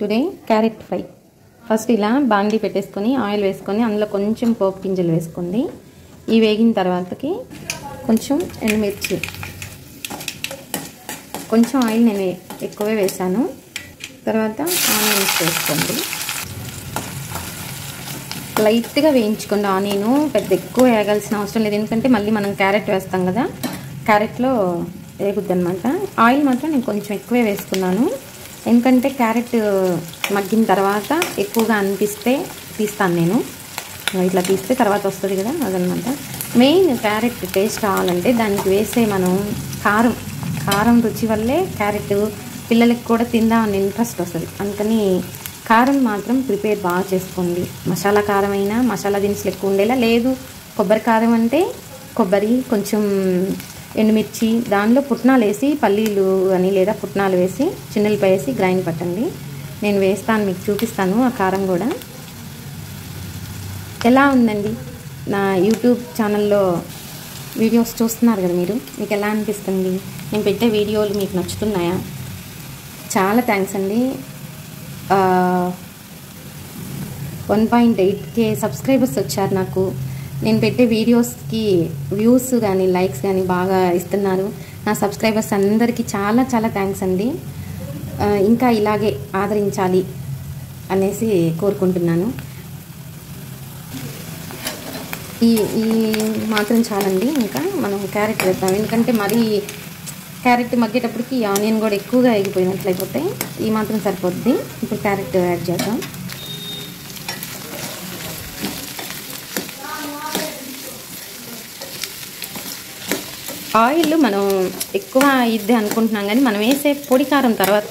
Today carrot fry. First ఇలా బాండీ పెట్టేసుకొని ఆయిల్ వేసుకొని అందులో కొంచెం పోపు గింజలు వేసుకోండి. ఇవి వేగిన తర్వాతకి కొంచెం ఎండుమిర్చి, కొంచెం ఆయిల్ నేను ఎక్కువే వేసాను. తర్వాత ఆనియన్స్ వేసుకోండి. లైట్గా వేయించుకోండి. ఆనియన్ పెద్ద ఎక్కువ వేగాల్సిన అవసరం లేదు, ఎందుకంటే మళ్ళీ మనం క్యారెట్ వేస్తాం కదా, క్యారెట్లో వేగుద్ది అనమాట. ఆయిల్ మాత్రం నేను కొంచెం ఎక్కువే వేసుకున్నాను, ఎందుకంటే క్యారెట్ మగ్గిన తర్వాత ఎక్కువగా అనిపిస్తే తీస్తాను నేను. ఇట్లా తీస్తే తర్వాత వస్తుంది కదా, అదనమాట. మెయిన్ క్యారెట్ టేస్ట్ రావాలంటే దానికి వేసే మనం కారం రుచి వల్లే క్యారెట్ పిల్లలకి కూడా తిందామని ఇంట్రెస్ట్ వస్తుంది. అందుకని కారం మాత్రం ప్రిపేర్ బాగా చేసుకోండి. మసాలా కారం అయినా మసాలా దినుసులు ఎక్కువ ఉండేలా, లేదు కొబ్బరి కారం అంటే కొబ్బరి, కొంచెం ఎండుమిర్చి, దానిలో పుట్నాలు వేసి, పల్లీలు అని లేదా పుట్నాలు వేసి, చిన్నెల్లిపాయ వేసి గ్రైండ్ పట్టండి. నేను వేస్తాను, మీకు చూపిస్తాను ఆ కారం కూడా. ఎలా ఉందండి నా యూట్యూబ్ ఛానల్లో వీడియోస్ చూస్తున్నారు కదా మీరు, మీకు ఎలా అనిపిస్తుంది? నేను పెట్టే వీడియోలు మీకు నచ్చుతున్నాయా? చాలా థ్యాంక్స్ అండి. 1.8K సబ్స్క్రైబర్స్ వచ్చారు నాకు. నేను పెట్టే వీడియోస్కి వ్యూస్ కానీ లైక్స్ కానీ బాగా ఇస్తున్నారు. నా సబ్స్క్రైబర్స్ అందరికీ చాలా థ్యాంక్స్ అండి. ఇంకా ఇలాగే ఆదరించాలి అనేసి కోరుకుంటున్నాను. ఈ మాత్రం చాలండి. ఇంకా మనం క్యారెట్ వేద్దాం, ఎందుకంటే మరీ క్యారెట్ మగ్గేటప్పటికి ఆనియన్ కూడా ఎక్కువగా ఎగిపోయినట్లయిపోతే ఈ మాత్రం సరిపోద్ది. ఇప్పుడు క్యారెట్ యాడ్ చేద్దాం. ఆయిల్ మనం ఎక్కువ ఇద్దే అనుకుంటున్నాం, కానీ మనం వేసే పొడి కారం తర్వాత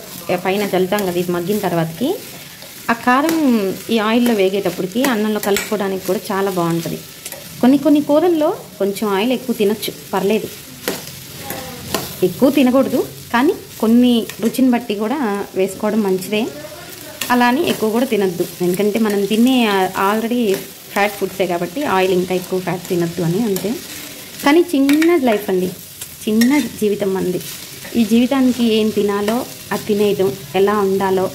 పైన చల్లుతాం కదా, ఇది మగ్గిన తర్వాతకి ఆ కారం ఈ ఆయిల్లో వేగేటప్పటికి అన్నంలో కలుపుకోవడానికి కూడా చాలా బాగుంటుంది. కొన్ని కూరల్లో కొంచెం ఆయిల్ ఎక్కువ తినొచ్చు, పర్లేదు. ఎక్కువ తినకూడదు, కానీ కొన్ని రుచిని బట్టి కూడా వేసుకోవడం మంచిదే. అలా అని ఎక్కువ కూడా తినద్దు, ఎందుకంటే మనం తినే ఆల్రెడీ ఫ్యాట్ ఫుడ్సే కాబట్టి ఆయిల్ ఇంకా ఎక్కువ ఫ్యాట్ తినద్దు అని అంతే. కానీ చిన్న లైఫ్ అండి, చిన్న జీవితం అంది. ఈ జీవితానికి ఏం తినాలో అది తినేయడం, ఎలా ఉండాలో,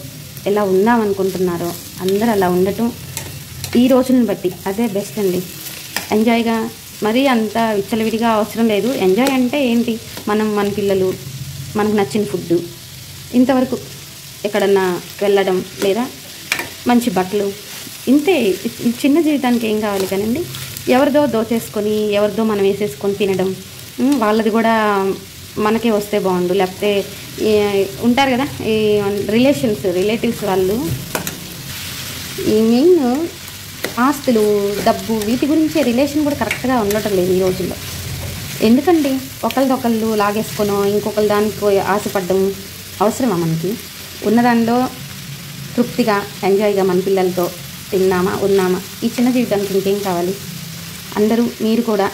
ఎలా ఉందామనుకుంటున్నారో అందరూ అలా ఉండటం ఈ రోజులను బట్టి అదే బెస్ట్ అండి. ఎంజాయ్గా మరీ అంత విచ్చలవిడిగా అవసరం లేదు. ఎంజాయ్ అంటే ఏంటి, మనం మన పిల్లలు, మనకు నచ్చిన ఫుడ్డు, ఇంతవరకు ఎక్కడన్నా వెళ్ళడం లేదా మంచి బట్టలు, ఇంతే. చిన్న జీవితానికి ఏం కావాలి కానండి, ఎవరిదో దోచేసుకొని ఎవరిదో మనం వేసేసుకొని తినడం, వాళ్ళది కూడా మనకే వస్తే బాగుండు. లేకపోతే ఉంటారు కదా ఈ రిలేటివ్స్ వాళ్ళు, ఈ మెయిన్ ఆస్తులు, డబ్బు, వీటి గురించే రిలేషన్ కూడా కరెక్ట్గా ఉండటం లేదు ఈ రోజుల్లో. ఎందుకండి ఒకళ్ళు లాగేసుకొనో ఇంకొకరి దానికి ఆశపడ్డం అవసరమా? మనకి ఉన్నదానిలో తృప్తిగా ఎంజాయ్గా మన పిల్లలతో తిన్నామా ఉన్నామా, ఈ చిన్న జీవితానికి ఇంకేం కావాలి? అందరూ మీరు కూడా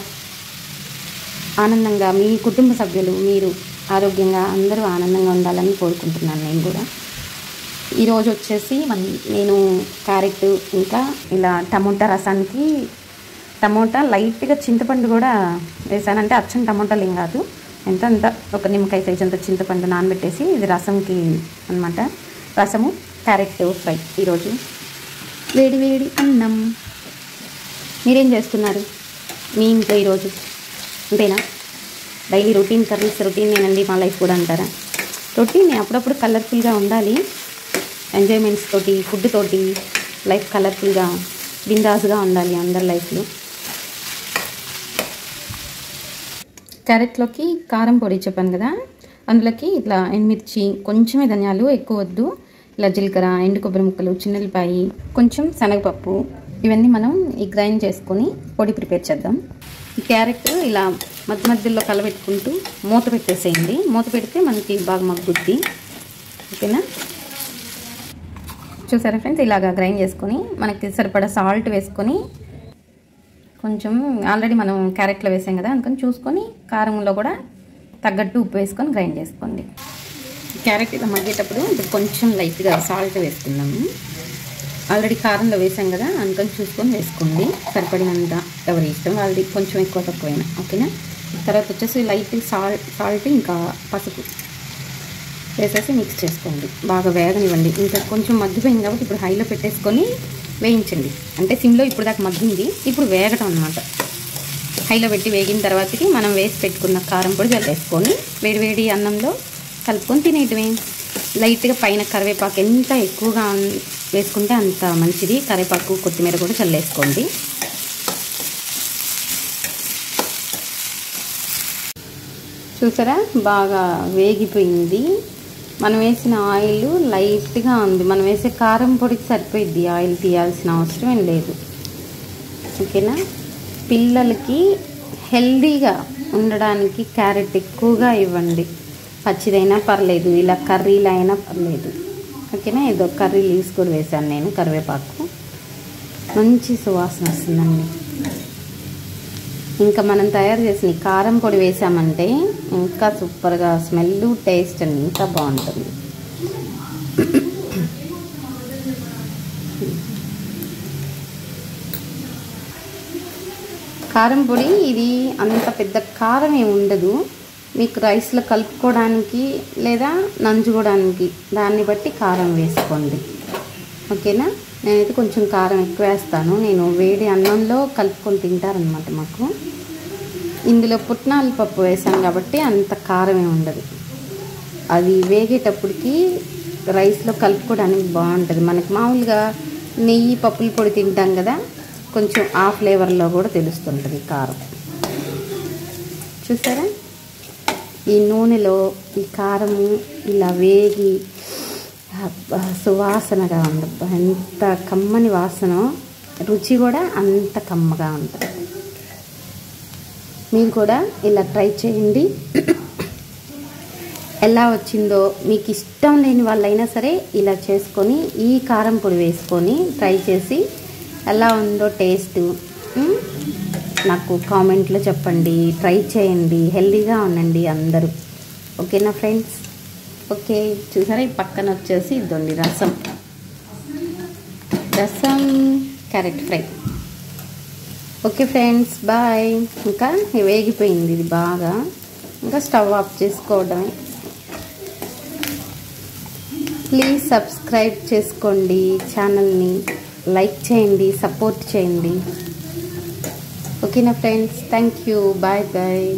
ఆనందంగా, మీ కుటుంబ సభ్యులు మీరు ఆరోగ్యంగా అందరూ ఆనందంగా ఉండాలని కోరుకుంటున్నాను నేను కూడా. ఈరోజు వచ్చేసి నేను క్యారెట్ ఇంకా ఇలా టమోటా రసానికి టమోటా లైట్గా చింతపండు కూడా వేసానంటే అచ్చం టమోటాలు ఏం కాదు, ఎంత ఒక నిమ్మకాయ సైజ్ అంత చింతపండు నానబెట్టేసి ఇది రసంకి అన్నమాట. రసము క్యారెట్ ఫ్రై ఈరోజు. వేడి అన్నం. మీరేం చేస్తున్నారు మీ ఇంట్లో ఈరోజు? అంతేనా? డైలీ రొటీన్ కర్రీస్ రొటీనేనండి మా లైఫ్ కూడా అంటారా? రొటీన్ అప్పుడప్పుడు కలర్ఫుల్గా ఉండాలి. ఎంజాయ్మెంట్స్ తోటి, ఫుడ్ తోటి లైఫ్ కలర్ఫుల్గా బిందాస్గా ఉండాలి అందరి లైఫ్లో. క్యారెట్లోకి కారం పొడి చెప్పాను కదా, అందులోకి ఇట్లా ఎండుమిర్చి, కొంచెమే ధనియాలు, ఎక్కువ వద్దు, ఇలా జీలకర్ర, ఎండు కొబ్బరి ముక్కలు, చిన్నెల్లిపాయి, కొంచెం శనగపప్పు, ఇవన్నీ మనం ఈ గ్రైండ్ చేసుకొని పొడి ప్రిపేర్ చేద్దాం. ఈ క్యారెట్ ఇలా మధ్యలో కలబెట్టుకుంటూ మూత పెట్టేసేయండి. మూత పెడితే మనకి బాగా మగ్గుద్ది. ఓకేనా? చూసారా ఫ్రెండ్స్, ఇలాగా గ్రైండ్ చేసుకొని మనకి సరిపడా సాల్ట్ వేసుకొని, కొంచెం ఆల్రెడీ మనం క్యారెట్లో వేసాం కదా అందుకని చూసుకొని కారంలో కూడా తగ్గట్టు ఉప్పు వేసుకొని గ్రైండ్ చేసుకోండి. క్యారెట్ ఇలా మగ్గేటప్పుడు కొంచెం లైట్గా సాల్ట్ వేసుకుందాము. ఆల్రెడీ కారంలో వేసాం కదా అందుకని చూసుకొని వేసుకోండి, సరిపడినంత. ఎవరి ఇష్టం వాళ్ళది, కొంచెం ఎక్కువ తక్కువైనా. ఓకేనా? తర్వాత వచ్చేసి లైట్ సాల్ట్ ఇంకా పసుపు వేసేసి మిక్స్ చేసుకోండి, బాగా వేగనివ్వండి. ఇంకా కొంచెం మగ్గిపోయింది కాబట్టి ఇప్పుడు హైలో పెట్టేసుకొని వేయించండి. అంటే సిమ్లో ఇప్పుడు దాకా మగ్గింది, ఇప్పుడు వేగటం అనమాట. హైలో పెట్టి వేగిన తర్వాతకి మనం వేసి పెట్టుకున్న కారం పొడి చల్లేసుకొని వేడివేడి అన్నంలో కలుపుకొని తినేయటమే. లైట్గా పైన కరివేపాకు ఎంత ఎక్కువగా వేసుకుంటే అంత మంచిది. కరివేపాకు కొత్తిమీర కూడా చల్లేసుకోండి. చూసారా బాగా వేగిపోయింది. మనం వేసిన ఆయిల్ లైట్గా ఉంది. మనం వేసే కారం పొడికి సరిపోయిద్ది, ఆయిల్ తీయాల్సిన అవసరం ఏం లేదు. ఓకేనా? పిల్లలకి హెల్దీగా ఉండడానికి క్యారెట్ ఎక్కువగా ఇవ్వండి. పచ్చిదైనా పర్లేదు, ఇలా కర్రీలు అయినా పర్లేదు. ఓకేనా? ఏదో కర్రీ లీవ్స్ కూడా వేసాను నేను, కరివేపాకు. మంచి సువాసన వస్తుందండి. ఇంకా మనం తయారు చేసిన కారం పొడి వేసామంటే ఇంకా సూపర్గా స్మెల్, టేస్ట్ అని ఇంకా బాగుంటుంది. కారం పొడి ఇది అంత పెద్ద కారం ఏమి ఉండదు. మీకు రైస్లో కలుపుకోవడానికి లేదా నంజుకోవడానికి దాన్ని బట్టి కారం వేసుకోండి. ఓకేనా? నేనైతే కొంచెం కారం ఎక్కువ వేస్తాను. నేను వేడి అన్నంలో కలుపుకొని తింటారనమాట మాకు. ఇందులో పుట్నాల పప్పు వేసాను కాబట్టి అంత కారమే ఉండదు. అది వేగేటప్పటికి రైస్లో కలుపుకోవడానికి బాగుంటుంది. మనకి మామూలుగా నెయ్యి పప్పుల పొడి తింటాం కదా, కొంచెం ఆ ఫ్లేవర్లో కూడా తెలుస్తుంటుంది కారం. చూసారా? ఈ నూనెలో ఈ కారము ఇలా వేగి సువాసనగా ఉంది. ఎంత కమ్మని వాసన, రుచి కూడా అంత కమ్మగా ఉంటుంది. మీరు కూడా ఇలా ట్రై చేయండి. ఎలా వచ్చిందో, మీకు ఇష్టం లేని వాళ్ళైనా సరే ఇలా చేసుకొని ఈ కారం పొడి వేసుకొని ట్రై చేసి ఎలా ఉందో టేస్ట్ నాకు కామెంట్లో చెప్పండి. ట్రై చేయండి, హెల్దీగా ఉండండి అందరూ. ఓకేనా ఫ్రెండ్స్? ఓకే, చూసారా ఈ పక్కన వచ్చేసి ఇదండి రసం carrot fry. Okay friends, bye. ఇంకా వేగిపోయింది ఇది బాగా, ఇంకా స్టవ్ ఆఫ్ చేసుకోవడమే. ప్లీజ్ సబ్స్క్రైబ్ చేసుకోండి ఛానల్ని, లైక్ చేయండి, సపోర్ట్ చేయండి. ఓకేనా friends? Thank you, bye bye.